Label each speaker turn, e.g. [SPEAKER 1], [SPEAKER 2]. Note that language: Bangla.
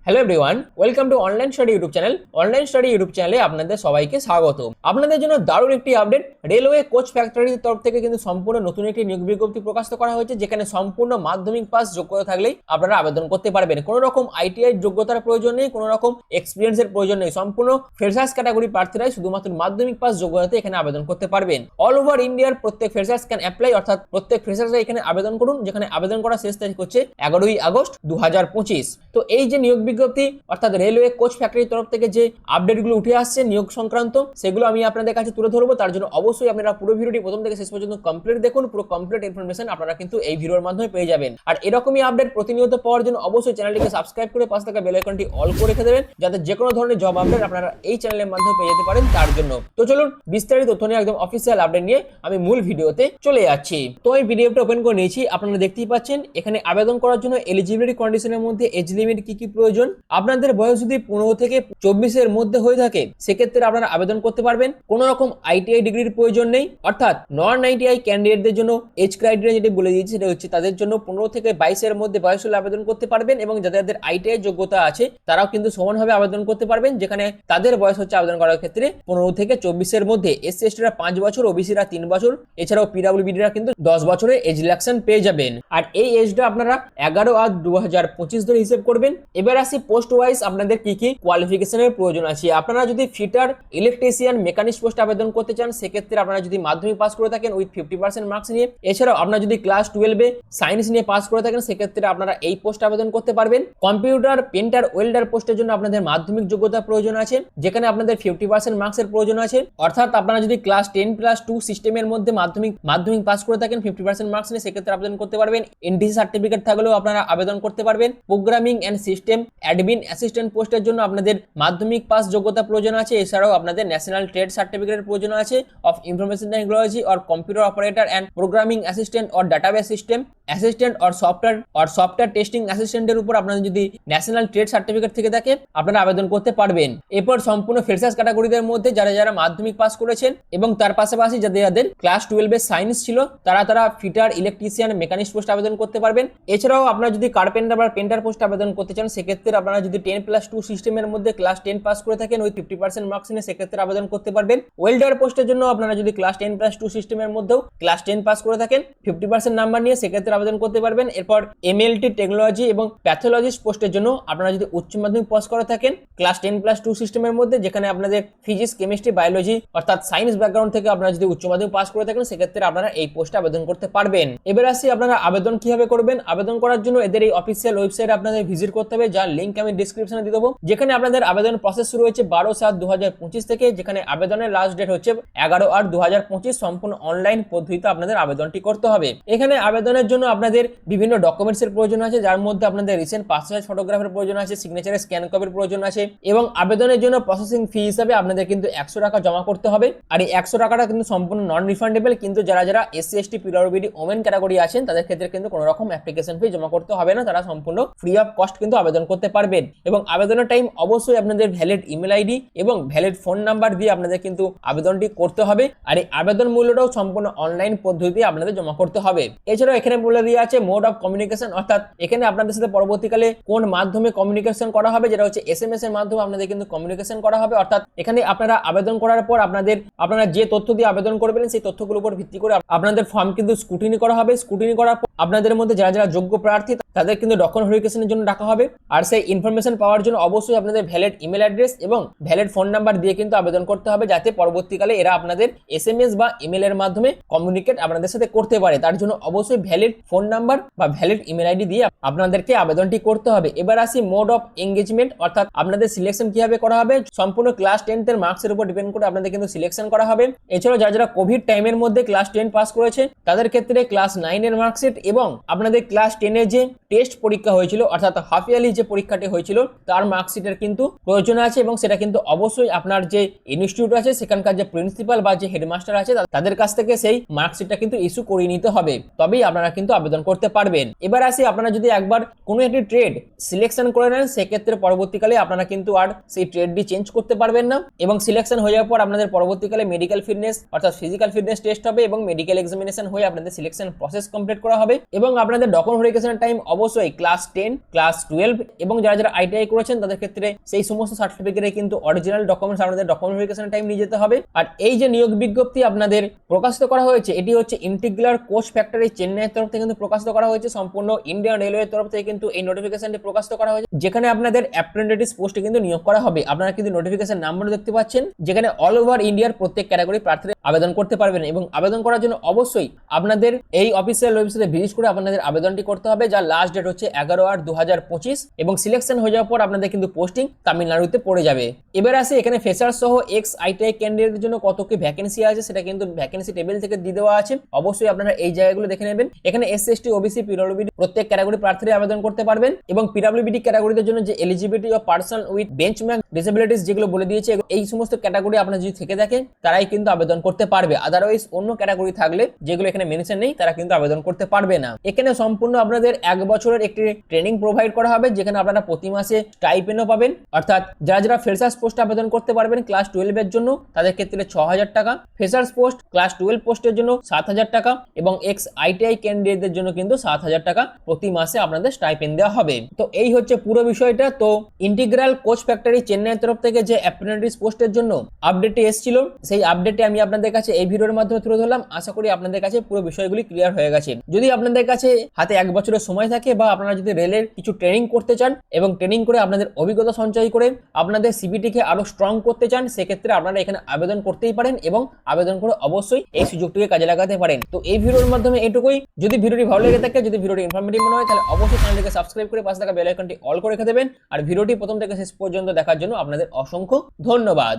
[SPEAKER 1] Hello everyone, welcome to online study YouTube channel. Online study YouTube চ্যানেলে আপনাদের সবাইকে স্বাগত। আপনাদের জন্য দারুণ একটি আপডেট। রেলওয়ে কোচ ফ্যাক্টরির তরফ থেকে কিন্তু সম্পূর্ণ নতুন একটি নিয়োগ বিজ্ঞপ্তি প্রকাশিত করা হয়েছে, যেখানে সম্পূর্ণ মাধ্যমিক পাস যোগ্যতা থাকলেই আপনারা আবেদন করতে পারবেন। কোনো রকম আইটিআই যোগ্যতার প্রয়োজন নেই, কোনো রকম এক্সপিরিয়েন্সের প্রয়োজন নেই। সম্পূর্ণ ফ্রেশার্স ক্যাটাগরি প্রার্থীরাই শুধুমাত্র মাধ্যমিক পাস যোগ্যতাতে এখানে আবেদন করতে পারবেন। অল ওভার ইন্ডিয়ার প্রত্যেক ফ্রেশার্স ক্যান অ্যাপ্লাই, অর্থাৎ প্রত্যেক ফ্রেশার্সরা এখানে আবেদন করুন, যেখানে আবেদন করার শেষ তারিখ হচ্ছে 11ই আগস্ট 2025। তো এই যে নিয়োগ বিজ্ঞপ্তি অর্থাৎ রেলওয়ে কোচ ফ্যাক্টরির তরফ থেকে যে আপডেটগুলো উঠে আসছে নিয়োগ সংক্রান্ত, সেগুলো আমি আপনাদের কাছে তুলে ধরবো। তার জন্য অবশ্যই আপনারা পুরো ভিডিওটি প্রথম থেকে শেষ পর্যন্ত কমপ্লিট দেখুন। পুরো কমপ্লিট ইনফরমেশন আপনারা কিন্তু এই ভিডিওর মাধ্যমে পেয়ে যাবেন। আর এরকমই আপডেট প্রতিনিয়ত পাওয়ার জন্য অবশ্যই চ্যানেলটিকে সাবস্ক্রাইব করে পাশে থাকা বেল আইকনটি অল করে রেখে দেবেন, যাতে যে কোনো ধরনের জব আপডেট আপনারা এই চ্যানেলের মাধ্যমে পেয়ে যেতে পারেন। তার জন্য তো চলুন বিস্তারিত তথ্য নিয়ে একদম অফিসিয়াল আপডেট নিয়ে আমি মূল ভিডিওতে চলে যাচ্ছি। তো এই পিডিএফটা ওপেন করে নিয়েছি। আপনারা দেখতেই পাচ্ছেন এখানে আবেদন করার জন্য এলিজিবিলিটি কন্ডিশনের মধ্যে এজ লিমিট কি কি প্রয়োজন। আপনাদের বয়স যদি 15 থেকে 24 মধ্যে হয়ে থাকে, সেক্ষেত্রে আপনারা আবেদন করতে পারবেন। কোন রকম আইটিআই ডিগ্রির প্রয়োজন নেই, অর্থাৎ নন আইটিআই ক্যান্ডিডেটদের জন্য এজ ক্রাইটেরিয়া যেটি বলে দিয়েছি সেটা হচ্ছে তাদের জন্য 15 থেকে 22 মধ্যে বয়স হলে আবেদন করতে পারবেন, এবং যাদের আইটিআই যোগ্যতা আছে তারাও কিন্তু সমানভাবে আবেদন করতে পারবেন, যেখানে তাদের বয়স হচ্ছে আবেদন করার ক্ষেত্রে 15 থেকে 24 মধ্যে। এসসি এসটিরা 5 বছর, ওবিসিরা 3 বছর, এছাড়াও পিডব্লিউবিডিরা কিন্তু 10 বছরের এজ রিল্যাক্সেশন পেয়ে যাবেন। আর এই এজটা আপনারা 11/8/2025 ধরে হিসেব করবেন। এবার আসি পোস্ট ওয়াইজ আপনাদের কি কি কোয়ালিফিকেশনের প্রয়োজন আছে। আপনারা যদি ফিটার, ইলেকট্রিশিয়ান, মেকানিক্স পোস্টে আবেদন করতে চান, সেক্ষেত্রে আপনারা যদি মাধ্যমিক পাস করে থাকেন উইথ 50% মার্কস নিয়ে, এছাড়াও আপনারা যদি ক্লাস 12 সায়েন্স নিয়ে পাস করে থাকেন, সেক্ষেত্রে আপনারা এই পোস্টে আবেদন করতে পারবেন। কম্পিউটার, পেন্টার, ওয়েল্ডার পোস্টের জন্য আপনাদের মাধ্যমিক যোগ্যতা প্রয়োজন আছে, যেখানে আপনাদের 50% মার্কসের প্রয়োজন আছে। অর্থাৎ আপনারা যদি ক্লাস 10+2 সিস্টেমের মধ্যে মাধ্যমিক পাস করে থাকেন 50% মার্কস নিয়ে, সেক্ষেত্রে আবেদন করতে পারবেন। এনটিসি সার্টিফিকেট থাকলেও আপনারা আবেদন করতে পারবেন। Programming and system admin assistant পোস্টের জন্য আপনাদের মাধ্যমিক পাস যোগ্যতা প্রয়োজন আছে, এছাড়াও আপনাদের ন্যাশনাল ট্রেড সার্টিফিকেটের প্রয়োজন আছে of information technology or computer operator and programming assistant or database system assistant or software testing অ্যাসিস্ট্যান্টের উপর আপনাদের যদি ন্যাশনাল ট্রেড সার্টিফিকেট থেকে থাকে, আপনারা আবেদন করতে পারবেন। এরপর সম্পূর্ণ ফ্রেশার্স ক্যাটাগরিদের মধ্যে যারা মাধ্যমিক পাস করেছেন এবং তার পাশাপাশি যাদের ক্লাস 12 সায়েন্স ছিল, তারা ফিটার, ইলেকট্রিশিয়ান, মেকানিক্স পোস্ট আবেদন করতে পারবেন। এছাড়াও আপনারা যদি কার্পেন্টার বা পেন্টার পোস্ট আবেদন করতে চান, সেক্ষেত্রে আপনারা যদি 10+2 সিস্টেমের মধ্যে ক্লাস 10 পাস করে থাকেন ওই 50% মার্কস নিয়ে, সেক্ষেত্রে আবেদন করতে পারবেন। ওয়েল্ডার পোস্টের জন্য আপনারা যদি ক্লাস 10+2 সিস্টেমের মধ্যেও ক্লাস 10 পাস করে থাকেন 50% নাম্বার নিয়ে, সেক্ষেত্রে আবেদন করতে পারবেন। এরপর এমএলটি টেকনোলজি এবং প্যাথোলজিস্ট পোস্টের জন্য আপনারা যদি উচ্চ মাধ্যমিক পাস করে থাকেন ক্লাস 10+2 সিস্টেমের মধ্যে, যেখানে আপনাদের ফিজিক্স, কেমিস্ট্রি, বায়োলজি অর্থাৎ সায়েন্স ব্যাকগ্রাউন্ড থেকে আপনারা যদি উচ্চ মাধ্যমিক পাস করে থাকেন, সেক্ষেত্রে আপনারা এই পোস্টে আবেদন করতে পারবেন। এবার আসি আপনারা আবেদন কিভাবে করবেন। আবেদন করার জন্য এদের এই অফিসিয়াল ওয়েবসাইট আপনাদের ভিজিট করতে হবে, যার লিংক আমি ডেসক্রিপশনে দিয়ে দেবো। যেখানে আপনাদের আবেদন প্রসেস শুরু হয়েছে 12/7/2025 থেকে, যেখানে আবেদনের লাস্ট ডেট হচ্ছে 11/8/2025। সম্পূর্ণ অনলাইন পদ্ধতিতে আপনাদের আবেদনটি করতে হবে। এখানে আবেদনের জন্য আপনাদের বিভিন্ন ডকুমেন্টস এর প্রয়োজন আছে, যার মধ্যে আপনাদের রিসেন্ট পাসপোর্ট ফটোগ্রাফের প্রয়োজন আছে, সিগনেচারের স্ক্যান কপির প্রয়োজন আছে, এবং আবেদনের জন্য প্রসেসিং ফি হিসাবে আপনাদের কিন্তু 100 টাকা জমা করতে হবে। আর এই 100 টাকাটা কিন্তু সম্পূর্ণ নন রিফান্ডেবল, কিন্তু যারা এসসি এসটি পিডব্লিউবিডি ওমেন ক্যাটাগরি আছেন তাদের ক্ষেত্রে কিন্তু কোনো রকম অ্যাপ্লিকেশন ফি জমা করতে হবে না, তারা সম্পূর্ণ ফ্রি অফ কস্ট কিন্তু আবেদন করতে পারবেন। এবং আবেদনের টাইম অবশ্যই আপনাদের ভ্যালিড ইমেল আইডি এবং ভ্যালিড ফোন নাম্বার দিয়ে আপনাদের কিন্তু আবেদনটি করতে হবে। আর এই আবেদন মূল্যটাও সম্পূর্ণ অনলাইন পদ্ধতিতে আপনাদের জমা করতে হবে। এছাড়াও এখানে বলে দেওয়া আছে মোড অফ কমিউনিকেশন, অর্থাৎ এখানে আপনাদের সাথে পরবর্তীকালে কোন মাধ্যমে কমিউনিকেশন করা হবে, যেটা হচ্ছে এসএমএস এর মাধ্যমে আপনাদের কিন্তু কমিউনিকেশন করা হবে। অর্থাৎ এখানে আপনারা আবেদন করার পর আপনারা যে তথ্য দিয়ে আবেদন করবেন সেই তথ্যগুলোর উপর ভিত্তি করে আপনাদের ফর্ম কিন্তু স্ক্রুটিনি করা হবে। স্ক্রুটিনি করার পর আপনাদের মধ্যে যারা যোগ্য প্রার্থী তাদের কিন্তু ডকুমেন্ট ভেরিফিকেশনের জন্য ডাকা হবে। আর সেই ইনফরমেশন পাওয়ার জন্য অবশ্যই আপনাদের ভ্যালিড ইমেল অ্যাড্রেস এবং ভ্যালিড ফোন নাম্বার দিয়ে কিন্তু আবেদন করতে হবে, যাতে পরবর্তীকালে এরা আপনাদের এসএমএস বা ইমেল এর মাধ্যমে কমিউনিকেট আপনাদের সাথে করতে পারে। তার জন্য অবশ্যই ভ্যালিড ফোন নাম্বার বা ভ্যালিড ইমেল আইডি দিয়ে আপনাদেরকে আবেদনটি করতে হবে। এবার আসি মোড অফ এঙ্গেজমেন্ট, অর্থাৎ আপনাদের সিলেকশন কিভাবে করা হবে। সম্পূর্ণ ক্লাস 10 এর মার্কসের উপর ডিপেন্ড করে আপনাদের কিন্তু সিলেকশন করা হবে। এছাড়াও যারা কোভিড টাইমের মধ্যে ক্লাস 10 পাস করেছে তাদের ক্ষেত্রে ক্লাস 9 এর মার্কশিট এবং আপনাদের ক্লাস 10 এর যে টেস্ট পরীক্ষা হয়েছিল, অর্থাৎ হাফ ইয়ারলি যে পরীক্ষাটি হয়েছিল তার মার্কশিটের কিন্তু প্রয়োজন আছে, এবং সেটা কিন্তু অবশ্যই আপনার যে ইনস্টিটিউট আছে সেখানকার যে প্রিন্সিপাল বা যে হেডমাস্টার আছে তাদের কাছ থেকে সেই মার্কশিটটা কিন্তু ইস্যু করিয়ে নিতে হবে, তবেই আপনারা কিন্তু আবেদন করতে পারবেন। এবার আসি আপনারা যদি একবার কোনো একটি ট্রেড সিলেকশন করে নেন, সেক্ষেত্রে পরবর্তীকালে আপনারা কিন্তু আর সেই ট্রেডটি চেঞ্জ করতে পারবেন না, এবং সিলেকশন হয়ে যাওয়ার পর আপনাদের পরবর্তীকালে মেডিকেল ফিটনেস অর্থাৎ ফিজিক্যাল ফিটনেস টেস্ট হবে এবং মেডিকেল এক্সামিনেশন হয়ে আপনাদের সিলেকশন প্রসেস কমপ্লিট করা হবে। এবং আপনাদের ডকুমেন্ট ভেরিফিকেশনের টাইম অবশ্যই ক্লাস 10, ক্লাস 12 এবং যারা যারা আইটিআই করেছেন তাদের ক্ষেত্রে সেই সমস্ত সার্টিফিকেটে কিন্তু অরিজিনাল ডকুমেন্টস আপনাদের ডকুমেন্ট ভেরিফিকেশন টাইম নিয়ে যেতে হবে। আর এই যে নিয়োগ বিজ্ঞপ্তি আপনাদের প্রকাশিত করা হয়েছে এটি হচ্ছে ইন্টিগ্রাল কোচ ফ্যাক্টরি চেন্নাইয়ের তরফ থেকে কিন্তু প্রকাশিত করা হয়েছে, সম্পূর্ণ ইন্ডিয়ান রেলওয়ের তরফ থেকে কিন্তু এই নোটিফিকেশনটি প্রকাশিত করা হয়েছে, যেখানে আপনাদের অ্যাপ্রেন্টিস পোস্টে কিন্তু নিয়োগ করা হবে। আপনারা কিন্তু নোটিফিকেশন নাম্বার দেখতে পাচ্ছেন, যেখানে অল ওভার ইন্ডিয়ার প্রত্যেক ক্যাটাগরি প্রার্থীরা আবেদন করতে পারবেন এবং আবেদন করার জন্য অবশ্যই আপনাদের এই অফিসিয়াল ওয়েবসাইটে ভিজিট করে আপনাদের আবেদনটি করতে হবে, যার লাস্ট ডেট হচ্ছে 11/8/2025 এবং সিলেকশন হয়ে যাওয়ার পর আপনাদের কিন্তু পোস্টিং তামিলনাড়ুতে পড়ে যাবে। এবার আসে এখানে ফ্রেশার সহ এক্স আইটিআই ক্যান্ডিডেটের জন্য কত কি ভ্যাকেন্সি আছে সেটা কিন্তু ভ্যাকেন্সি টেবিল থেকে দিয়ে দেওয়া আছে, অবশ্যই আপনারা এই জায়গাগুলো দেখে নেবেন। এখানে এসসি এসটি ওবিসি পিডব্লিউডি প্রত্যেক ক্যাটাগরি প্রার্থীরা আবেদন করতে পারবেন এবং পিডব্লিউডি ক্যাটাগরিদের জন্য যে eligibility of person with benchmark disabilities যেগুলো বলে দিয়েছে, এই সমস্ত ক্যাটাগরি আপনারা যদি থেকে থাকেন তারাই কিন্তু আবেদন করতে পারবে। আদারওয়াইজ অন্য ক্যাটাগরি থাকলে যেগুলো এখানে মেনশন নেই তারা কিন্তু আবেদন করতে পারবে না। এখানে সম্পূর্ণ আপনাদের 1 বছরের একটি ট্রেনিং প্রোভাইড করা হবে, যেখানে আপনারা প্রতি মাসে স্টাইপেন্ডও পাবেন। অর্থাৎ যারা যারা ফ্রেশার্স পোস্টে আবেদন করতে পারবেন ক্লাস 12 এর জন্য তাদের ক্ষেত্রে 6000 টাকা, ফ্রেশার্স পোস্ট ক্লাস 12 পোস্টের জন্য 7000 টাকা এবং এক্স আইটিআই ক্যান্ডিডেটদের জন্য কিন্তু 7000 টাকা প্রতি মাসে আপনাদের স্টাইপেন্ড দেওয়া হবে। তো এই হচ্ছে পুরো বিষয়টা। তো ইন্টিগ্রাল কোচ ফ্যাক্টরি চেন্নাইয়ের তরফ থেকে যে অ্যাপ্রেন্টিস পোস্টের জন্য আপডেটটি এসেছিল সেই আপডেটটি আমি আপনাদের কাছে এই ভিডিওর মাধ্যমে তুলে ধরলাম। আশা করি আপনাদের কাছে পুরো বিষয়গুলি ক্লিয়ার হয়ে গেছে। যদি আপনাদের কাছে হাতে 1 বছরের সময় থাকে বা আপনারা যদি রেলের কিছু ট্রেনিং করতে চান এবং ট্রেনিং করে আপনাদের অভিজ্ঞতা সঞ্চয় করে আপনাদের সিভিটিকে আরো স্ট্রং করতে চান, সেক্ষেত্রে আপনারা এখানে আবেদন করতেই পারেন এবং আবেদন করে অবশ্যই এই সুযোগটিকে কাজে লাগাতে পারেন। তো এই ভিডিওর মাধ্যমে এইটুকুই। যদি ভিডিওটি ভালো লেগে থাকে, যদি ভিডিওটি ইনফরমেটিভ মনে হয়, তাহলে অবশ্যই চ্যানেলটিকে সাবস্ক্রাইব করে পাশে থাকা বেল আইকনটি অল করে রেখে দেবেন। আর ভিডিওটি প্রথম থেকে শেষ পর্যন্ত দেখার জন্য আপনাদের অসংখ্য ধন্যবাদ।